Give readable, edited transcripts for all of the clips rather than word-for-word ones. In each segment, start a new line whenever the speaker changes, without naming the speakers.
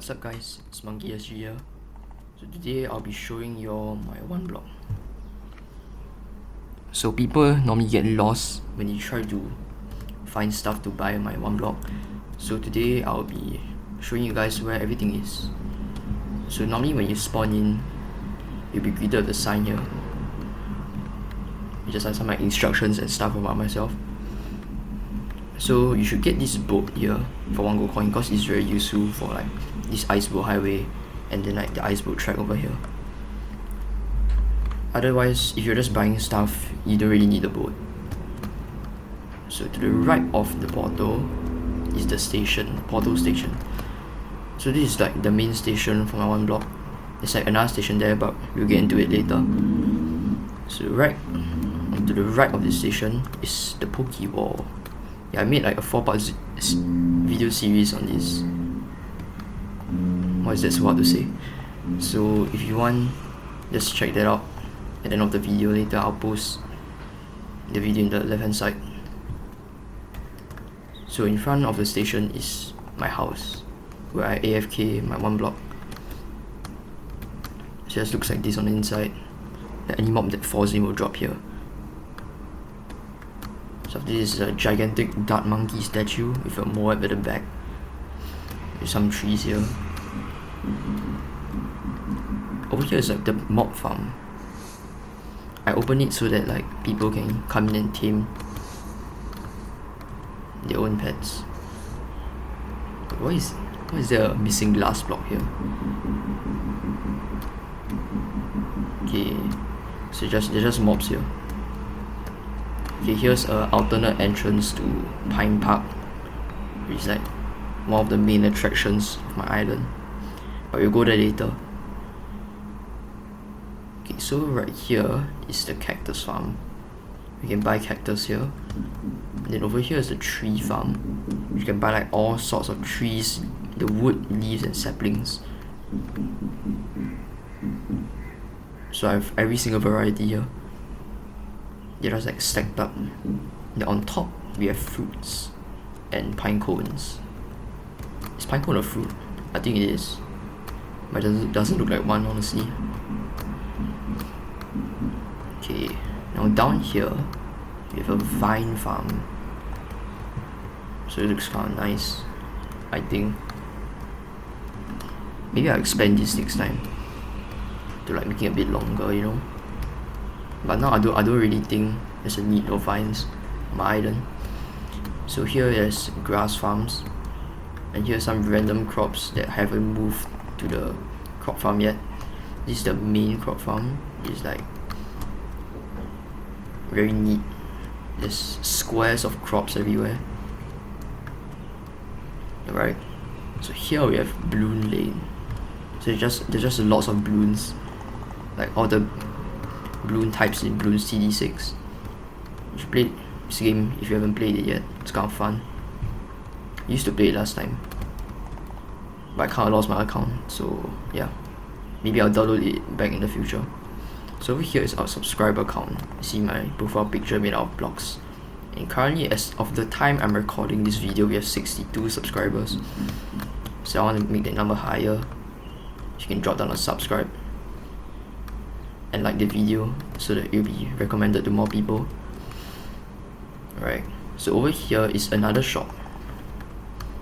What's up guys, it's Monkey SG here. So today I'll be showing you all my one block. So people normally get lost when you try to find stuff to buy my one block. So today I'll be showing you guys where everything is. So normally when you spawn in, you'll be greeted with a sign here. It just has some like instructions and stuff about myself. So you should get this boat here for 1 gold coin because it's very useful for like this ice boat highway and then like the ice boat track over here. Otherwise, if you're just buying stuff, you don't really need the boat. So to the right of the portal is the station, portal station. So this is like the main station for my one block. There's like another station there, but we'll get into it later. So right to the right of the station is the Pokewall. Yeah, I made like a 4-part video series on this. What is that so hard to say? So if you want, just check that out at the end of the video. Later I'll post the video in the left hand side. So in front of the station is my house, where I AFK my one block. So it just looks like this on the inside. Any mob that falls in will drop here. So this is a gigantic dart monkey statue with a moab at the back. There's some trees here. Over here is like the mob farm. I open it so that like people can come in and tame their own pets. Why is there a missing glass block here? Okay, so they're just mobs here. Okay, here's an alternate entrance to Pine Park, which is like one of the main attractions of my island, but we'll go there later. Okay, so right here is the cactus farm. You can buy cactus here. And then over here is the tree farm. You can buy like all sorts of trees, the wood, leaves and saplings. So I have every single variety here. They're just like stacked up. Then on top we have fruits and pine cones. Is pine cone a fruit? I think it is, but it doesn't look like one honestly. Okay, now down here we have a vine farm. So it looks kind of nice, I think. Maybe I'll expand this next time to like make it a bit longer, you know. But now I don't really think there's a need of vines on my island. So here there's grass farms, and here's some random crops that haven't moved to the crop farm yet. This is the main crop farm. It's like very neat. There's squares of crops everywhere. Alright. So here we have Bloon Lane. So there's just lots of bloons. Like all the bloon types in Bloon CD6. You should play this game if you haven't played it yet. It's kind of fun. I used to play it last time, but I kind of lost my account, so yeah, maybe I'll download it back in the future. So over here is our subscriber count. You see my profile picture made out of blocks, and currently as of the time I'm recording this video we have 62 subscribers. So I want to make that number higher. You can drop down a subscribe and like the video so that it'll be recommended to more people. Alright, so over here is another shop.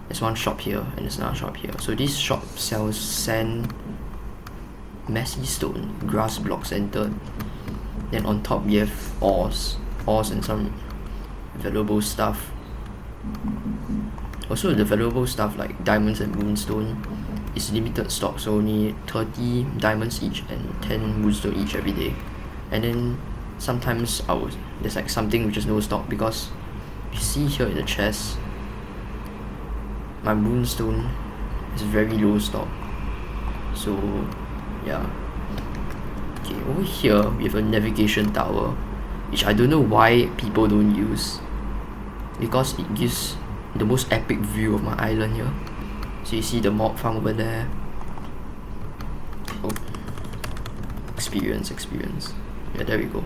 There's one shop here and there's another shop here. So this shop sells sand, messy stone, grass blocks and dirt. Then on top we have ores and some valuable stuff. Also the valuable stuff like diamonds and moonstone is limited stock, so only 30 diamonds each and 10 moonstone each every day. And then sometimes there's like something which is no stock, because you see here in the chest my moonstone is very low stock. So yeah. Okay, over here we have a navigation tower, which I don't know why people don't use, because it gives the most epic view of my island here. So you see the mob farm over there. Oh, experience. Yeah, there we go.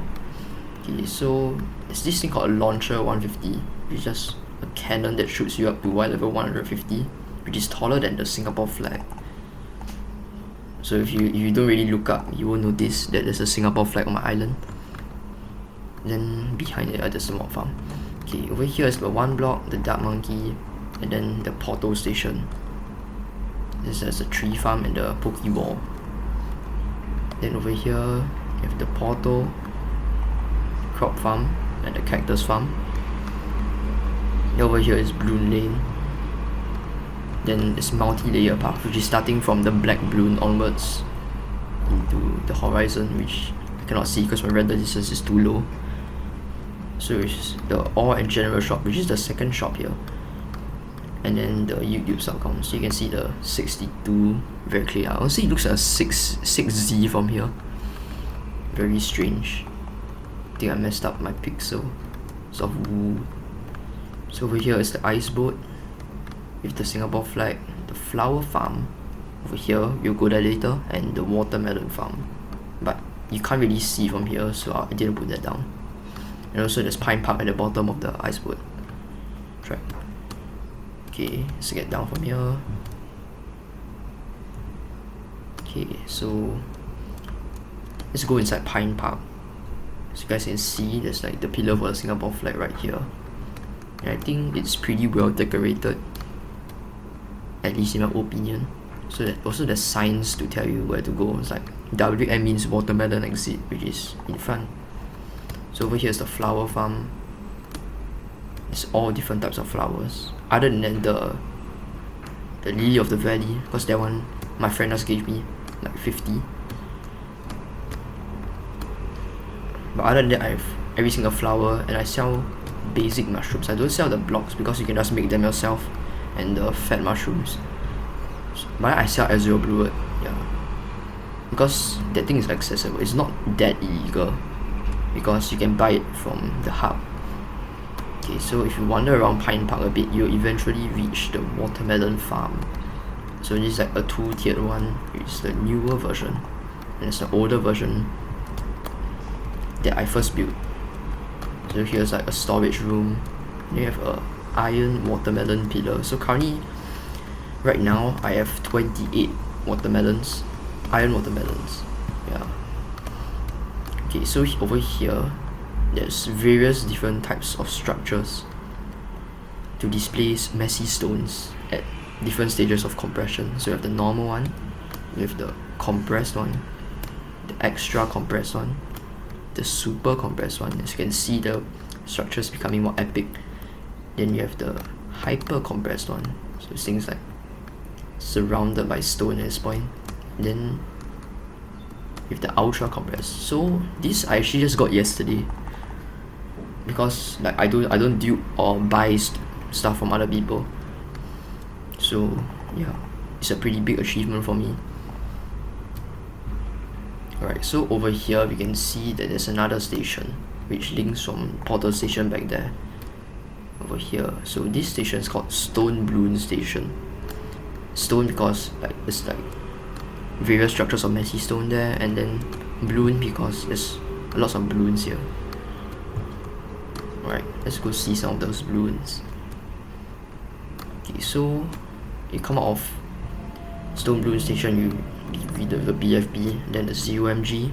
Okay, so there's this thing called a launcher 150, which is just a cannon that shoots you up to Y level 150, which is taller than the Singapore flag. So if you don't really look up, you won't notice that there's a Singapore flag on my island. Then behind it, there's the mod farm. Okay, over here is the one block, the Dark Monkey, and then the Portal Station. This is a tree farm and the Pokeball. Then over here, you have the Portal, Crop Farm, and the Cactus Farm. Then over here is Bloon Lane. Then this multi-layer path, which is starting from the black bloon onwards into the horizon, which I cannot see because my render distance is too low. So it's the All and General shop, which is the second shop here. And then the YouTube subcom. So you can see the 62 very clear. Honestly, it looks like a 6Z from here. Very strange. I think I messed up my pixel. Sort of woo. So over here is the ice boat with the Singapore flag, the flower farm. Over here, we'll go there later, and the watermelon farm. But you can't really see from here, so I didn't put that down. And also there's Pine Park at the bottom of the ice boat track. Okay, let's get down from here. Okay, so let's go inside Pine Park. So you guys can see there's like the pillar for the Singapore flag right here. And I think it's pretty well decorated, at least in my opinion. So that also there's signs to tell you where to go. It's like WM means watermelon exit, which is in front. So over here is the flower farm. It's all different types of flowers. Other than the lily of the valley, because that one my friend just gave me like 50. But other than that, I have every single flower, and I sell basic mushrooms. I don't sell the blocks because you can just make them yourself, and the fat mushrooms. But I sell Azure Bluet, yeah, because that thing is accessible. It's not that illegal because you can buy it from the hub. Okay, so if you wander around Pine Park a bit, you'll eventually reach the watermelon farm. So this is like a 2-tiered one, which is the newer version, and it's the older version that I first built. So here's like a storage room. You have a iron watermelon pillar. So currently, right now, I have 28 watermelons, iron watermelons. Yeah. Okay, so over here, there's various different types of structures to display messy stones at different stages of compression. So you have the normal one, you have the compressed one, the extra compressed one, the super compressed one. As you can see, the structures becoming more epic. Then you have the hyper compressed one, so it's things like surrounded by stone at this point. Then you have the ultra compressed. So this I actually just got yesterday, because like I don't dupe or buy stuff from other people. So yeah, it's a pretty big achievement for me. Alright, so over here we can see that there's another station which links from Portal Station back there. Over here, so this station is called Stone Bloon Station. Stone because like there's like various structures of messy stone there, and then bloon because there's lots of bloons here. Alright, let's go see some of those bloons. Okay, so you come out of Stone Bloon Station, you read the BFB, then the COMG,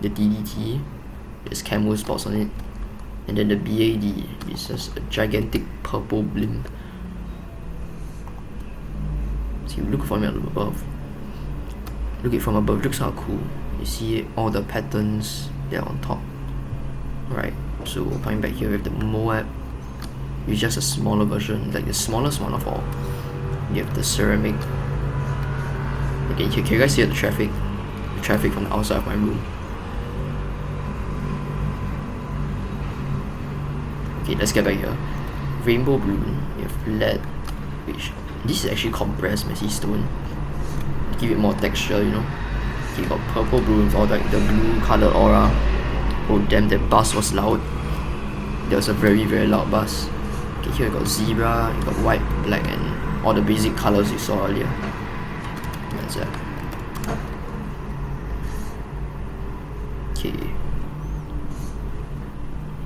the DDT, there's camo spots on it, and then the BAD is just a gigantic purple blimp. So you look from it above. Look it from above, it looks kind of cool. You see all the patterns there on top. Right, so coming back here with the Moab, which is just a smaller version, like the smallest one of all. You have the ceramic. Okay, can you guys see the traffic? The traffic from the outside of my room. Okay, let's get back here. Rainbow Bloon, you have lead, which this is actually compressed messy stone. Give it more texture, you know. Okay, you got purple bloons, all like the blue colored aura. Oh damn, that buzz was loud. There was a very loud buzz. Okay, here you got zebra, you got white, black, and all the basic colors you saw earlier. That's it. Okay.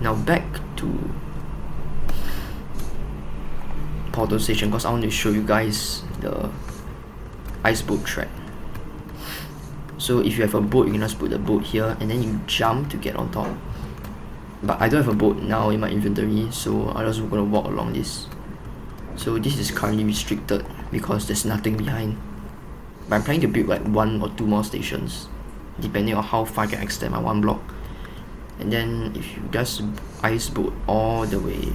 Now back to Portal Station, because I want to show you guys the ice boat track. So if you have a boat, you can just put the boat here and then you jump to get on top. But I don't have a boat now in my inventory, so I'm just gonna walk along this. So this is currently restricted because there's nothing behind. But I'm planning to build like 1 or 2 more stations, depending on how far I can extend my 1 block. And then if you just ice boat all the way,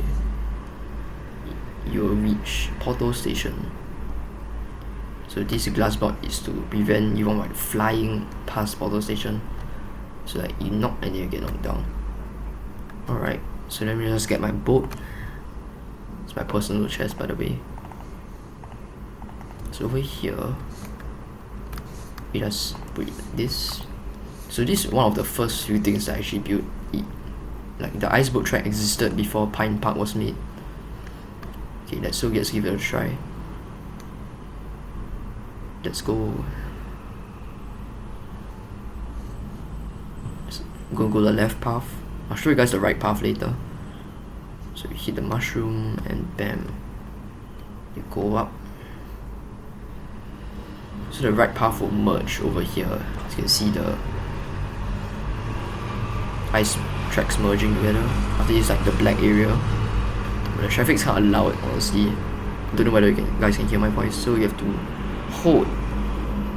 you'll reach Portal Station. So this glass block is to prevent you from like flying past Portal Station, so that you knock and you get knocked down. Alright, so let me just get my boat. It's my personal chest, by the way. So over here, we just put this. So this is one of the first few things that I actually built. Like the ice boat track existed before Pine Park was made. Okay, let's give it a try. Let's go. I'm gonna go the left path. I'll show you guys the right path later. So you hit the mushroom and bam, you go up. So the right path will merge over here. As you can see the ice tracks merging together. After this, like the black area. But the traffic's kind of loud, honestly. Don't know whether you guys can hear my voice. So you have to hold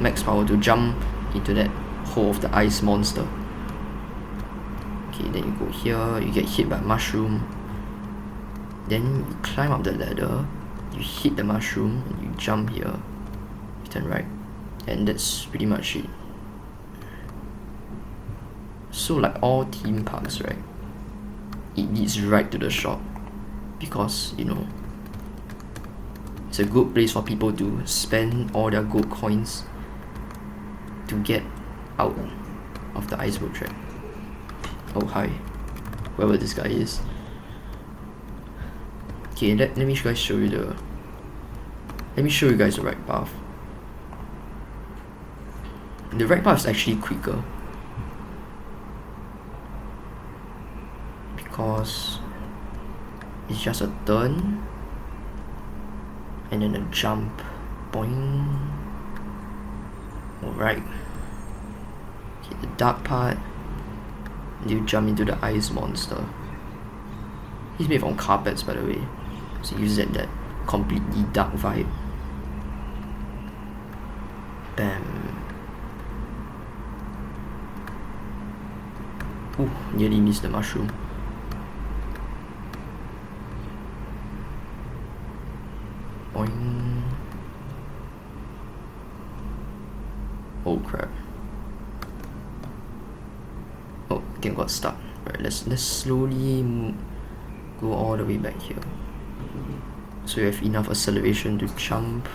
max power to jump into that hole of the ice monster. Okay, then you go here, you get hit by mushroom. Then you climb up the ladder, you hit the mushroom, and you jump here. You turn right. And that's pretty much it. So like all theme parks, right, it leads right to the shop, because you know it's a good place for people to spend all their gold coins to get out of the ice boat track. Oh hi, whoever this guy is. Okay, let me guys show you the. Let me show you guys the right path. The right path is actually quicker because it's just a turn and then a jump. Boing. Alright. Okay, the dark part, you jump into the ice monster. He's made from carpets, by the way, so you get that completely dark vibe. Bam. Ooh, nearly missed the mushroom. Boing. Oh crap. Oh, I think I got stuck. Right, let's slowly go all the way back here. So you have enough acceleration to jump.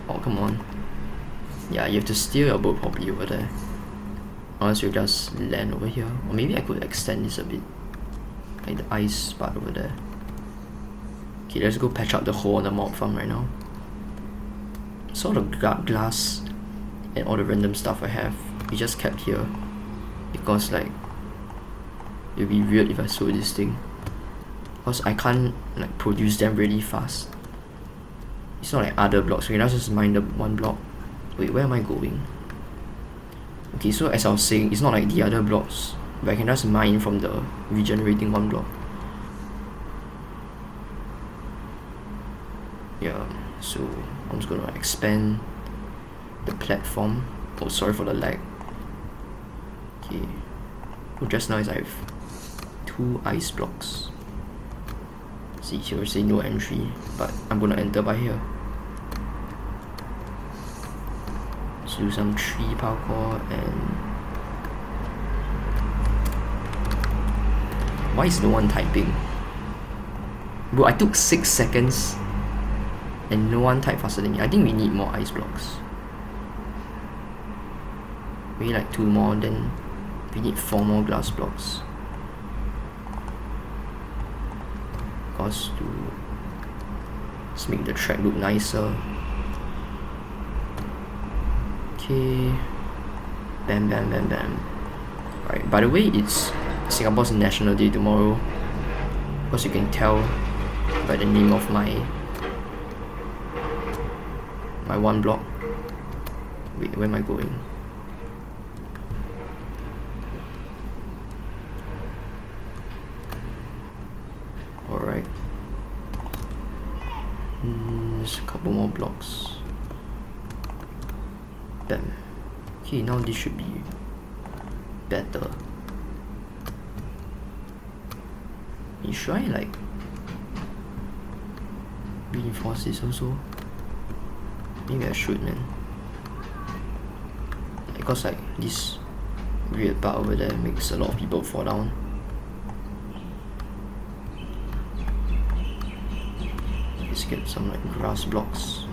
Oh, come on. Yeah, you have to steer your boat properly over there, or else you just land over here. Or maybe I could extend this a bit, like the ice part over there. Okay, let's go patch up the hole on the mob farm right now. So all the glass and all the random stuff I have, we just kept here because like it would be weird if I sold this thing, because I can't like produce them really fast. It's not like other blocks. Okay, let's just mine the 1 block. Wait, where am I going? Okay, so as I was saying, it's not like the other blocks where I can just mine from the regenerating 1 block. Yeah, so I'm just gonna expand the platform. Oh, sorry for the lag. Okay, well, just now I have 2 ice blocks. See, here say no entry, but I'm gonna enter by here. Let's do some tree parkour. And why is no one typing? Bro, I took 6 seconds and no one typed faster than me. I think we need more ice blocks. Maybe like 2 more, then we need 4 more glass blocks. Because let's make the track look nicer. Okay. Bam, bam, bam, bam. Alright, by the way, it's Singapore's National Day tomorrow. Because you can tell by the name of my my one block. Wait, where am I going? Alright. Just a couple more blocks. Bam. Okay, now this should be better. Should I like reinforce this also? Maybe I should, man. Because like this weird part over there makes a lot of people fall down. Let's get some like grass blocks.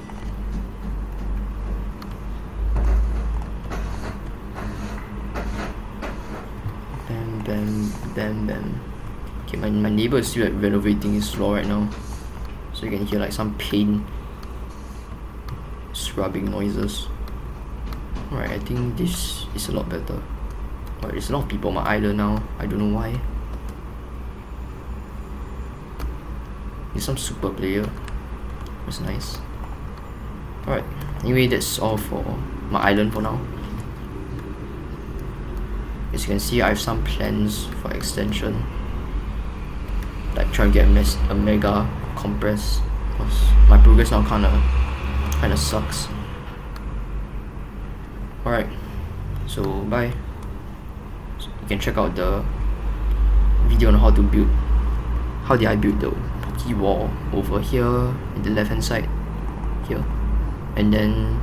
Bam, bam, bam, bam. Okay, my neighbor is still like renovating his floor right now, so you can hear like some paint scrubbing noises. Alright, I think this is a lot better. Alright, there's a lot of people on my island now. I don't know why. There's some super player. That's nice. Alright, anyway, that's all for my island for now. As you can see, I have some plans for extension. Like trying to get a mega compress, because my progress now kinda sucks. Alright, so bye. So you can check out the video on how did I build the key wall over here in the left hand side here, and then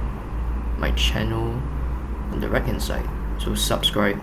my channel on the right hand side. So subscribe.